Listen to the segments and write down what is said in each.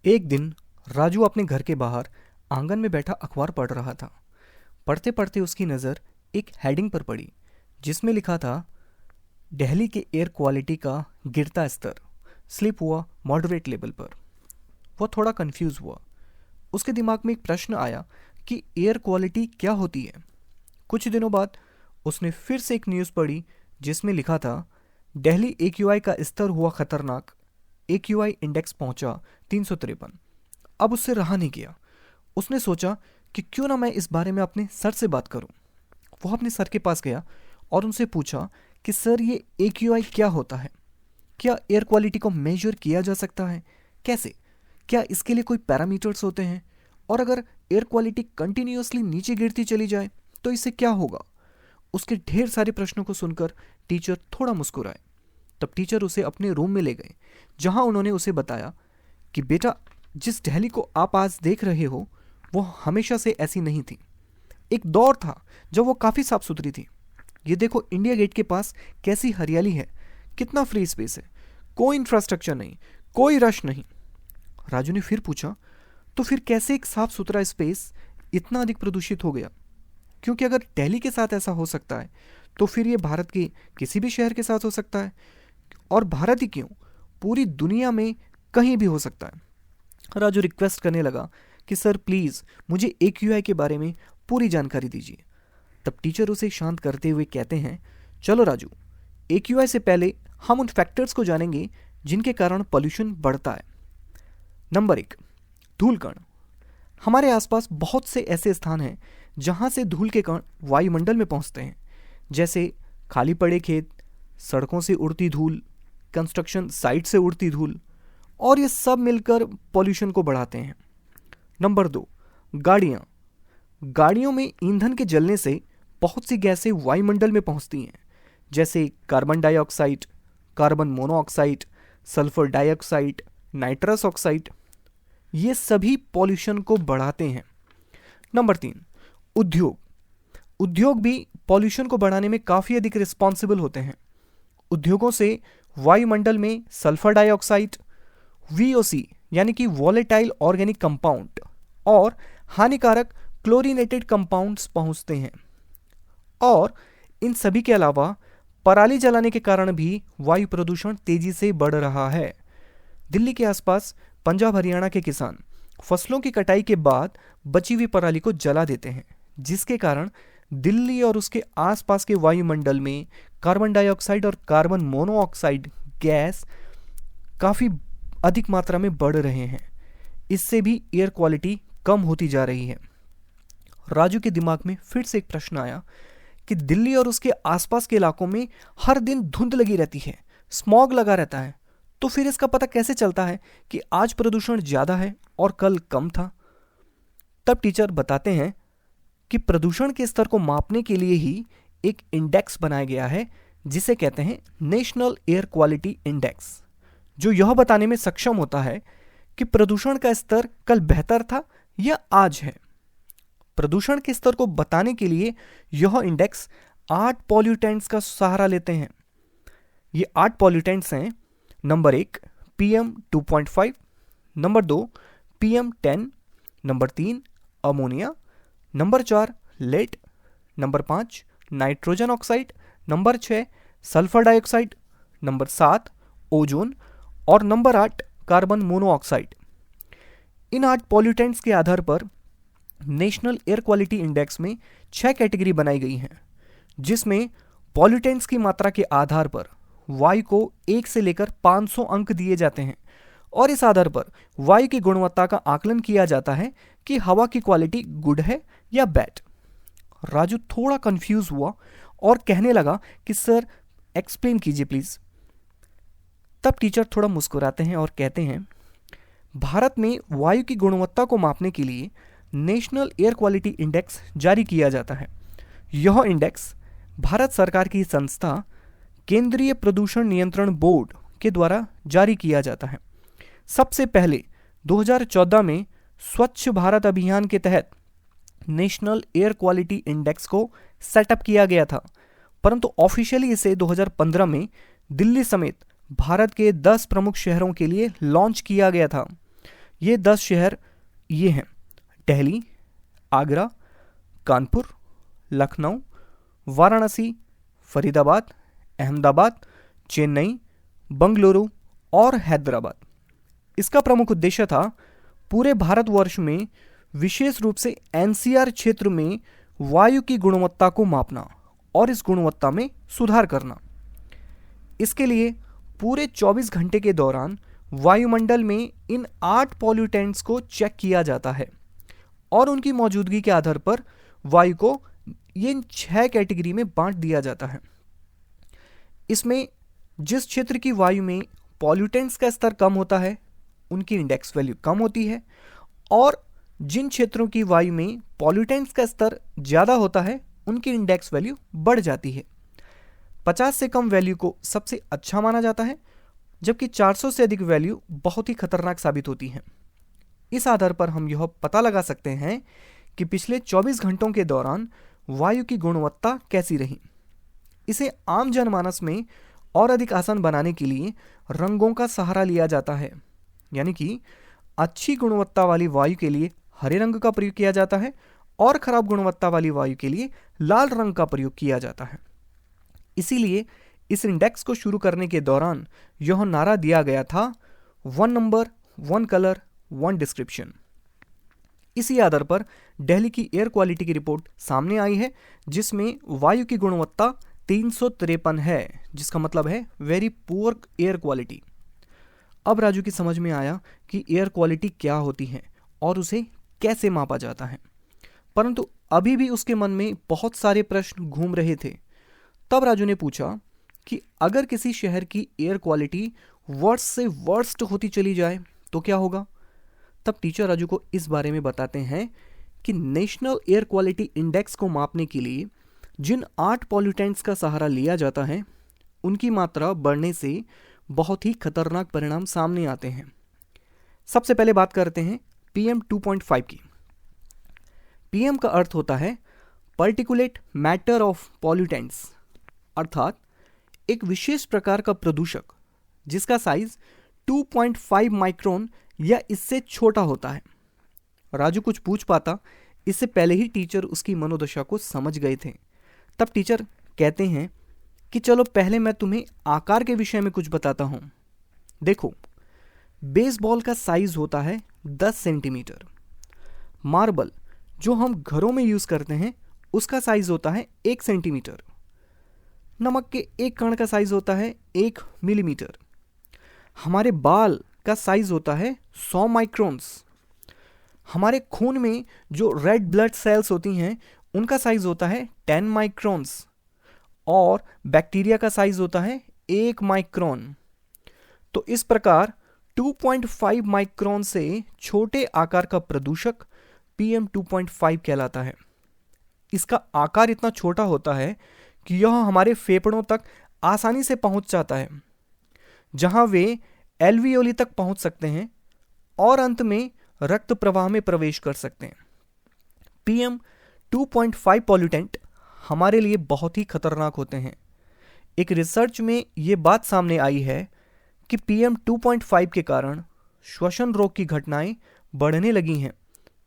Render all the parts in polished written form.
एक दिन राजू अपने घर के बाहर आंगन में बैठा अखबार पढ़ रहा था। पढ़ते पढ़ते उसकी नज़र एक हेडिंग पर पड़ी जिसमें लिखा था, दिल्ली के एयर क्वालिटी का गिरता स्तर, स्लिप हुआ मॉडरेट लेवल पर। वह थोड़ा कंफ्यूज हुआ। उसके दिमाग में एक प्रश्न आया कि एयर क्वालिटी क्या होती है। कुछ दिनों बाद उसने फिर से एक न्यूज़ पढ़ी जिसमें लिखा था, दिल्ली AQI का स्तर हुआ खतरनाक, AQI इंडेक्स पहुंचा 353। अब उससे रहा नहीं गया। उसने सोचा कि क्यों ना मैं इस बारे में अपने सर से बात करूं। वह अपने सर के पास गया और उनसे पूछा कि सर, ये AQI क्या होता है? क्या एयर क्वालिटी को मेजर किया जा सकता है? कैसे? क्या इसके लिए कोई पैरामीटर्स होते हैं? और अगर एयर क्वालिटी कंटिन्यूअसली नीचे गिरती चली जाए तो इससे क्या होगा? उसके ढेर सारे प्रश्नों को सुनकर टीचर थोड़ा मुस्कुराए। तब टीचर उसे अपने रूम में ले गए, जहां उन्होंने उसे बताया कि बेटा, जिस दिल्ली को आप आज देख रहे हो वो हमेशा से ऐसी नहीं थी। एक दौर था जब वो काफ़ी साफ सुथरी थी। ये देखो इंडिया गेट के पास कैसी हरियाली है, कितना फ्री स्पेस है, कोई इंफ्रास्ट्रक्चर नहीं, कोई रश नहीं। राजू ने फिर पूछा, तो फिर कैसे एक साफ सुथरा स्पेस इतना अधिक प्रदूषित हो गया? क्योंकि अगर दिल्ली के साथ ऐसा हो सकता है तो फिर ये भारत के किसी भी शहर के साथ हो सकता है। और भारत ही क्यों, पूरी दुनिया में कहीं भी हो सकता है। राजू रिक्वेस्ट करने लगा कि सर प्लीज़ मुझे AQI के बारे में पूरी जानकारी दीजिए। तब टीचर उसे शांत करते हुए कहते हैं, चलो राजू, AQI से पहले हम उन फैक्टर्स को जानेंगे जिनके कारण पॉल्यूशन बढ़ता है। नंबर 1, धूल कण। हमारे आसपास बहुत से ऐसे स्थान हैं जहां से धूल के कण वायुमंडल में पहुंचते हैं, जैसे खाली पड़े खेत, सड़कों से उड़ती धूल, कंस्ट्रक्शन साइट से उड़ती धूल, और ये सब मिलकर पॉल्यूशन को बढ़ाते हैं। नंबर 2, गाड़ियाँ। गाड़ियों में ईंधन के जलने से बहुत सी गैसें वायुमंडल में पहुंचती हैं, जैसे carbon dioxide, carbon monoxide, sulphur dioxide, nitrous oxide. ये सभी पॉल्यूशन को बढ़ाते हैं। नंबर 3, उद्योग। उद्योग भी पॉल्यूशन को बढ़ाने में काफ़ी अधिक रिस्पॉन्सिबल होते हैं। उद्योगों से वायुमंडल में सल्फर डाइऑक्साइड, VOC यानी कि वॉलेटाइल ऑर्गेनिक कंपाउंड, और हानिकारक क्लोरीनेटेड कंपाउंड्स पहुंचते हैं। और इन सभी के अलावा पराली जलाने के कारण भी वायु प्रदूषण तेजी से बढ़ रहा है। दिल्ली के आसपास पंजाब हरियाणा के किसान फसलों की कटाई के बाद बची हुई पराली को जला देते हैं, जिसके कारण दिल्ली और उसके आसपास के वायुमंडल में कार्बन डाइऑक्साइड और कार्बन मोनोऑक्साइड गैस काफ़ी अधिक मात्रा में बढ़ रहे हैं। इससे भी एयर क्वालिटी कम होती जा रही है। राजू के दिमाग में फिर से एक प्रश्न आया कि दिल्ली और उसके आसपास के इलाकों में हर दिन धुंध लगी रहती है, स्मॉग लगा रहता है, तो फिर इसका पता कैसे चलता है कि आज प्रदूषण ज़्यादा है और कल कम था? तब टीचर बताते हैं कि प्रदूषण के स्तर को मापने के लिए ही एक इंडेक्स बनाया गया है जिसे कहते हैं नेशनल एयर क्वालिटी इंडेक्स, जो यह बताने में सक्षम होता है कि प्रदूषण का स्तर कल बेहतर था या आज है। प्रदूषण के स्तर को बताने के लिए यह इंडेक्स 8 पॉल्यूटेंट्स का सहारा लेते हैं। ये 8 पॉल्यूटेंट्स हैं, number 1 PM2.5, number 2 PM10, number 3 ammonia, number 4 lead, number 5 nitrogen oxide, number 6 sulphur dioxide, number 7 ozone, और नंबर 8 कार्बन मोनोऑक्साइड। इन 8 पॉल्यूटेंट्स के आधार पर नेशनल एयर क्वालिटी इंडेक्स में 6 कैटेगरी बनाई गई हैं, जिसमें पॉल्यूटेंट्स की मात्रा के आधार पर वायु को 1 से लेकर 500 अंक दिए जाते हैं, और इस आधार पर वायु की गुणवत्ता का आकलन किया जाता है कि हवा की क्वालिटी गुड है या बैड। राजू थोड़ा कंफ्यूज हुआ और कहने लगा कि सर एक्सप्लेन कीजिए प्लीज। तब टीचर थोड़ा मुस्कुराते हैं और कहते हैं, भारत में वायु की गुणवत्ता को मापने के लिए नेशनल एयर क्वालिटी इंडेक्स जारी किया जाता है। यह इंडेक्स भारत सरकार की संस्था केंद्रीय प्रदूषण नियंत्रण बोर्ड के द्वारा जारी किया जाता है। सबसे पहले 2014 में स्वच्छ भारत अभियान के तहत नेशनल एयर क्वालिटी इंडेक्स को सेटअप किया गया था, परंतु ऑफिशियली इसे 2015 में दिल्ली समेत भारत के 10 प्रमुख शहरों के लिए लॉन्च किया गया था। ये 10 शहर ये हैं: दिल्ली, आगरा, कानपुर, लखनऊ, वाराणसी, फरीदाबाद, अहमदाबाद, चेन्नई, बंगलुरु और हैदराबाद। इसका प्रमुख उद्देश्य था पूरे भारतवर्ष में, विशेष रूप से एनसीआर क्षेत्र में वायु की गुणवत्ता को मापना और इस गुणवत्ता में सुधार करना। इसके लिए पूरे 24 घंटे के दौरान वायुमंडल में इन 8 पॉल्यूटेंट्स को चेक किया जाता है और उनकी मौजूदगी के आधार पर वायु को इन 6 कैटेगरी में बांट दिया जाता है। इसमें जिस क्षेत्र की वायु में पॉल्यूटेंट्स का स्तर कम होता है उनकी इंडेक्स वैल्यू कम होती है, और जिन क्षेत्रों की वायु में पॉल्यूटेंट्स का स्तर ज़्यादा होता है उनकी इंडेक्स वैल्यू बढ़ जाती है। 50 से कम वैल्यू को सबसे अच्छा माना जाता है, जबकि 400 से अधिक वैल्यू बहुत ही खतरनाक साबित होती है। इस आधार पर हम यह पता लगा सकते हैं कि पिछले 24 घंटों के दौरान वायु की गुणवत्ता कैसी रही। इसे आम जनमानस में और अधिक आसान बनाने के लिए रंगों का सहारा लिया जाता है, यानी कि अच्छी गुणवत्ता वाली वायु के लिए हरे रंग का प्रयोग किया जाता है और खराब गुणवत्ता वाली वायु के लिए लाल रंग का प्रयोग किया जाता है। इसीलिए इस इंडेक्स को शुरू करने के दौरान यह नारा दिया गया था, 1 नंबर 1 कलर 1 डिस्क्रिप्शन। इसी आधार पर दिल्ली की एयर क्वालिटी की रिपोर्ट सामने आई है, जिसमें वायु की गुणवत्ता 353 है, जिसका मतलब है वेरी पुअर एयर क्वालिटी। अब राजू की समझ में आया कि एयर क्वालिटी क्या होती है और उसे कैसे मापा जाता है, परंतु अभी भी उसके मन में बहुत सारे प्रश्न घूम रहे थे। तब राजू ने पूछा कि अगर किसी शहर की एयर क्वालिटी वर्स्ट से वर्स्ट होती चली जाए तो क्या होगा। तब टीचर राजू को इस बारे में बताते हैं कि नेशनल एयर क्वालिटी इंडेक्स को मापने के लिए जिन 8 पॉल्यूटेंट्स का सहारा लिया जाता है उनकी मात्रा बढ़ने से बहुत ही खतरनाक परिणाम सामने आते हैं। सबसे पहले बात करते हैं PM 2.5 की। PM का अर्थ होता है पर्टिकुलेट मैटर ऑफ पॉल्यूटेंट्स, अर्थात एक विशेष प्रकार का प्रदूषक जिसका साइज 2.5 माइक्रोन या इससे छोटा होता है। राजू कुछ पूछ पाता, इससे पहले ही टीचर उसकी मनोदशा को समझ गए थे। तब टीचर कहते हैं कि चलो पहले मैं तुम्हें आकार के विषय में कुछ बताता हूं। देखो, बेसबॉल का साइज होता है 10 सेंटीमीटर। मार्बल जो हम घरों में यूज करते हैं उसका साइज होता है 1 सेंटीमीटर। नमक के एक कण का साइज होता है 1 मिलीमीटर। हमारे बाल का साइज होता है 100 माइक्रोन्स। हमारे खून में जो रेड ब्लड सेल्स होती हैं उनका साइज होता है 10 माइक्रोन्स, और बैक्टीरिया का साइज होता है 1 माइक्रोन। तो इस प्रकार 2.5 माइक्रोन से छोटे आकार का प्रदूषक PM 2.5 कहलाता है। इसका आकार इतना छोटा होता है कि यह हमारे फेफड़ों तक आसानी से पहुंच जाता है, जहां वे एल्वियोली तक पहुंच सकते हैं और अंत में रक्त प्रवाह में प्रवेश कर सकते हैं। PM 2.5 पॉल्यूटेंट हमारे लिए बहुत ही खतरनाक होते हैं। एक रिसर्च में यह बात सामने आई है कि PM 2.5 के कारण श्वसन रोग की घटनाएं बढ़ने लगी हैं,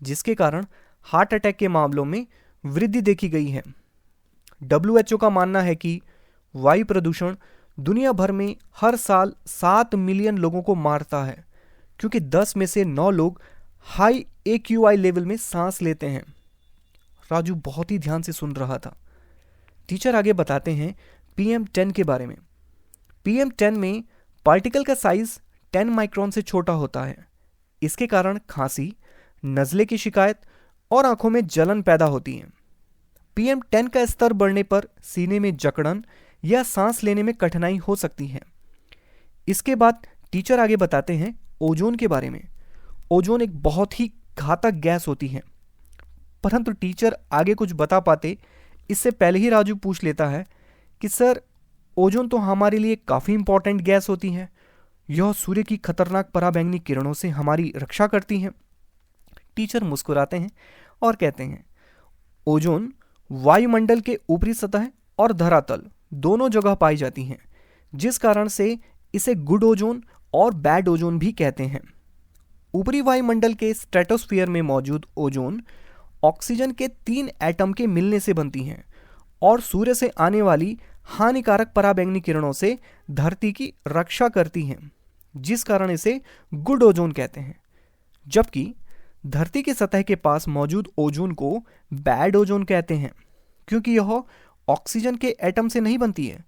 जिसके कारण हार्ट अटैक के मामलों में वृद्धि देखी गई है। WHO का मानना है कि वायु प्रदूषण दुनिया भर में हर साल 7 मिलियन लोगों को मारता है, क्योंकि 10 में से 9 लोग हाई AQI लेवल में सांस लेते हैं। राजू बहुत ही ध्यान से सुन रहा था। टीचर आगे बताते हैं PM 10 के बारे में। PM 10 में पार्टिकल का साइज 10 माइक्रोन से छोटा होता है। इसके कारण खांसी, नज़ले की शिकायत और आंखों में जलन पैदा होती है। PM 10 का स्तर बढ़ने पर सीने में जकड़न या सांस लेने में कठिनाई हो सकती है। इसके बाद टीचर आगे बताते हैं ओजोन के बारे में। ओजोन एक बहुत ही घातक गैस होती है, परंतु टीचर आगे कुछ बता पाते इससे पहले ही राजू पूछ लेता है कि सर, ओजोन तो हमारे लिए काफ़ी इंपॉर्टेंट गैस होती है। यह सूर्य की खतरनाक पराबैंगनी किरणों से हमारी रक्षा करती है। टीचर मुस्कुराते हैं और कहते हैं ओजोन वायुमंडल के ऊपरी सतह और धरातल दोनों जगह पाई जाती हैं, जिस कारण से इसे गुड ओजोन और बैड ओजोन भी कहते हैं। ऊपरी वायुमंडल के स्ट्रेटोस्फीयर में मौजूद ओजोन ऑक्सीजन के 3 एटम के मिलने से बनती हैं और सूर्य से आने वाली हानिकारक पराबैंगनी किरणों से धरती की रक्षा करती हैं, जिस कारण इसे गुड ओजोन कहते हैं। जबकि धरती की सतह के पास मौजूद ओजोन को बैड ओजोन कहते हैं, क्योंकि यह ऑक्सीजन के एटम से नहीं बनती है,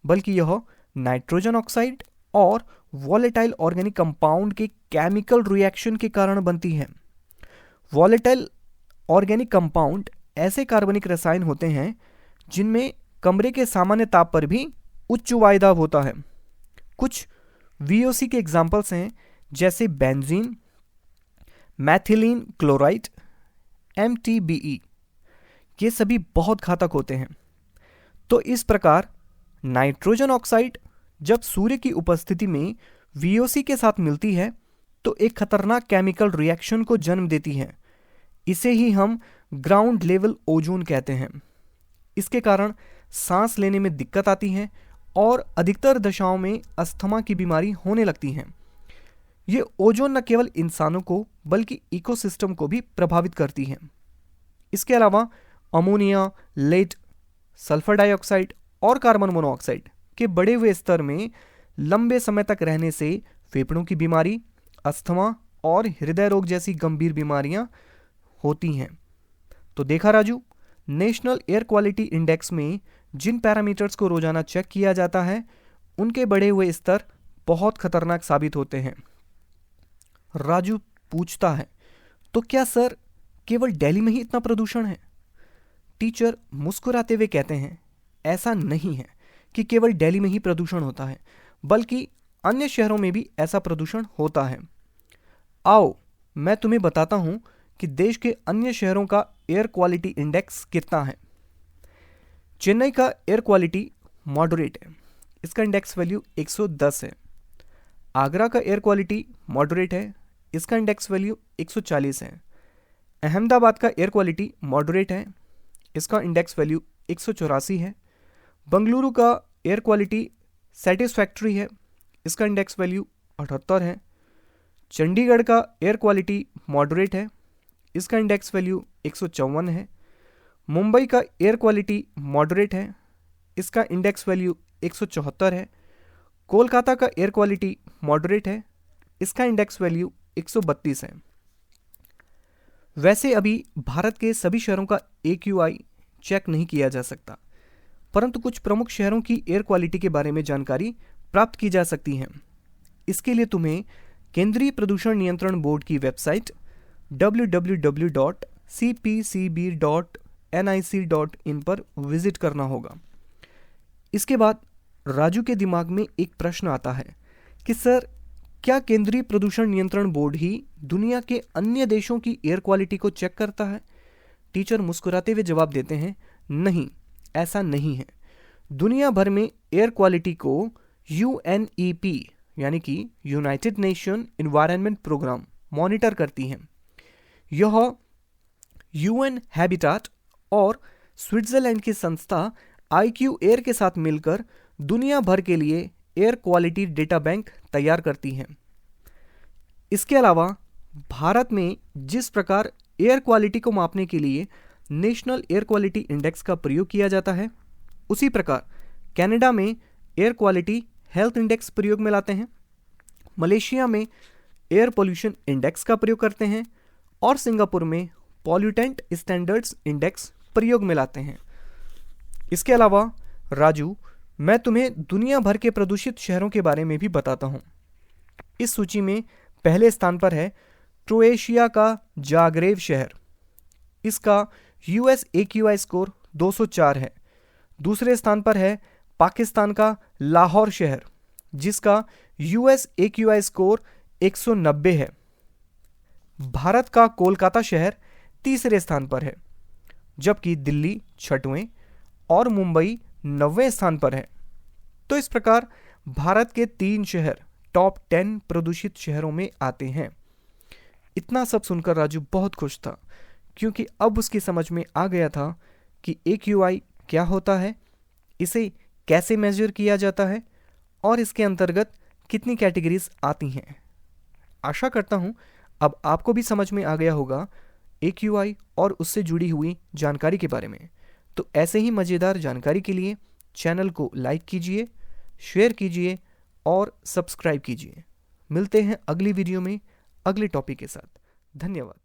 बल्कि यह नाइट्रोजन ऑक्साइड और वॉलेटाइल ऑर्गेनिक कंपाउंड के केमिकल रिएक्शन के कारण बनती है। वॉलेटाइल ऑर्गेनिक कंपाउंड ऐसे कार्बनिक रसायन होते हैं जिनमें कमरे के सामान्य ताप पर भी उच्च वायुदाब होता है। कुछ VOC के एग्जाम्पल्स हैं, जैसे बेंजीन, मैथिलीन क्लोराइड, MTBE। ये सभी बहुत घातक होते हैं। तो इस प्रकार नाइट्रोजन ऑक्साइड जब सूर्य की उपस्थिति में VOC के साथ मिलती है तो एक खतरनाक केमिकल रिएक्शन को जन्म देती है। इसे ही हम ग्राउंड लेवल ओजोन कहते हैं। इसके कारण सांस लेने में दिक्कत आती है और अधिकतर दशाओं में अस्थमा की बीमारी होने लगती है। ये ओजोन न केवल इंसानों को बल्कि इकोसिस्टम को भी प्रभावित करती है। इसके अलावा अमोनिया, लेड, सल्फर डाइऑक्साइड और कार्बन मोनोऑक्साइड के बढ़े हुए स्तर में लंबे समय तक रहने से फेफड़ों की बीमारी, अस्थमा और हृदय रोग जैसी गंभीर बीमारियां होती हैं। तो देखा Raju, national air quality index में जिन पैरामीटर्स को रोजाना चेक किया जाता है उनके बढ़े हुए स्तर बहुत खतरनाक साबित होते हैं। राजू पूछता है, तो क्या सर केवल दिल्ली में ही इतना प्रदूषण है? टीचर मुस्कुराते हुए कहते हैं, ऐसा नहीं है कि केवल दिल्ली में ही प्रदूषण होता है, बल्कि अन्य शहरों में भी ऐसा प्रदूषण होता है। आओ मैं तुम्हें बताता हूं कि देश के अन्य शहरों का एयर क्वालिटी इंडेक्स कितना है। चेन्नई का एयर क्वालिटी मॉडरेट है, इसका इंडेक्स वैल्यू 110 है। आगरा का एयर क्वालिटी मॉडरेट है, इसका इंडेक्स वैल्यू 140 है। अहमदाबाद का एयर क्वालिटी मॉडरेट है, इसका इंडेक्स वैल्यू 184 है। बंगलुरु का एयर क्वालिटी सेटिस्फैक्ट्री है, इसका इंडेक्स वैल्यू 78 है। चंडीगढ़ का एयर क्वालिटी मॉडरेट है, इसका इंडेक्स वैल्यू 154 है। मुंबई का एयर क्वालिटी मॉडरेट है, इसका इंडेक्स वैल्यू 174 है। कोलकाता का एयर क्वालिटी मॉडरेट है, इसका इंडेक्स वैल्यू 132 है। वैसे अभी भारत के सभी शहरों का AQI चेक नहीं किया जा सकता, परंतु कुछ प्रमुख शहरों की एयर क्वालिटी के बारे में जानकारी प्राप्त की जा सकती है। इसके लिए तुम्हें केंद्रीय प्रदूषण नियंत्रण बोर्ड की वेबसाइट www.cpcb.nic.in पर विजिट करना होगा। इसके बाद राजू के दिमाग में एक प्रश्न आता है कि सर, क्या केंद्रीय प्रदूषण नियंत्रण बोर्ड ही दुनिया के अन्य देशों की एयर क्वालिटी को चेक करता है? टीचर मुस्कुराते हुए जवाब देते हैं, नहीं, ऐसा नहीं है। दुनिया भर में एयर क्वालिटी को UNEP यानी कि united nation environment programme monitor करती हैं। यह UN हैबिटेट और स्विट्जरलैंड की संस्था IQ एयर के साथ मिलकर दुनिया भर के लिए एयर क्वालिटी डेटा बैंक तैयार करती हैं। इसके अलावा भारत में जिस प्रकार एयर क्वालिटी को मापने के लिए नेशनल एयर क्वालिटी इंडेक्स का प्रयोग किया जाता है, उसी प्रकार कनाडा में एयर क्वालिटी हेल्थ इंडेक्स प्रयोग में लाते हैं, मलेशिया में एयर पोल्यूशन इंडेक्स का प्रयोग करते हैं और सिंगापुर में पॉल्यूटेंट स्टैंडर्ड्स इंडेक्स प्रयोग में लाते हैं। इसके अलावा राजू, मैं तुम्हें दुनिया भर के प्रदूषित शहरों के बारे में भी बताता हूं। इस सूची में पहले स्थान पर है क्रोएशिया का जाग्रेब शहर, इसका US AQI स्कोर 204 है। दूसरे स्थान पर है पाकिस्तान का लाहौर शहर, जिसका US AQI स्कोर 190 है। भारत का कोलकाता शहर तीसरे स्थान पर है, जबकि दिल्ली छठवें और मुंबई 9वें स्थान पर है। तो इस प्रकार भारत के 3 शहर टॉप 10 प्रदूषित शहरों में आते हैं। इतना सब सुनकर राजू बहुत खुश था, क्योंकि अब उसकी समझ में आ गया था कि AQI क्या होता है, इसे कैसे मेजर किया जाता है और इसके अंतर्गत कितनी कैटेगरीज आती हैं। आशा करता हूँ अब आपको भी समझ में आ गया होगा AQI और उससे जुड़ी हुई जानकारी के बारे में। तो ऐसे ही मज़ेदार जानकारी के लिए चैनल को लाइक कीजिए, शेयर कीजिए और सब्सक्राइब कीजिए। मिलते हैं अगली वीडियो में अगले टॉपिक के साथ। धन्यवाद।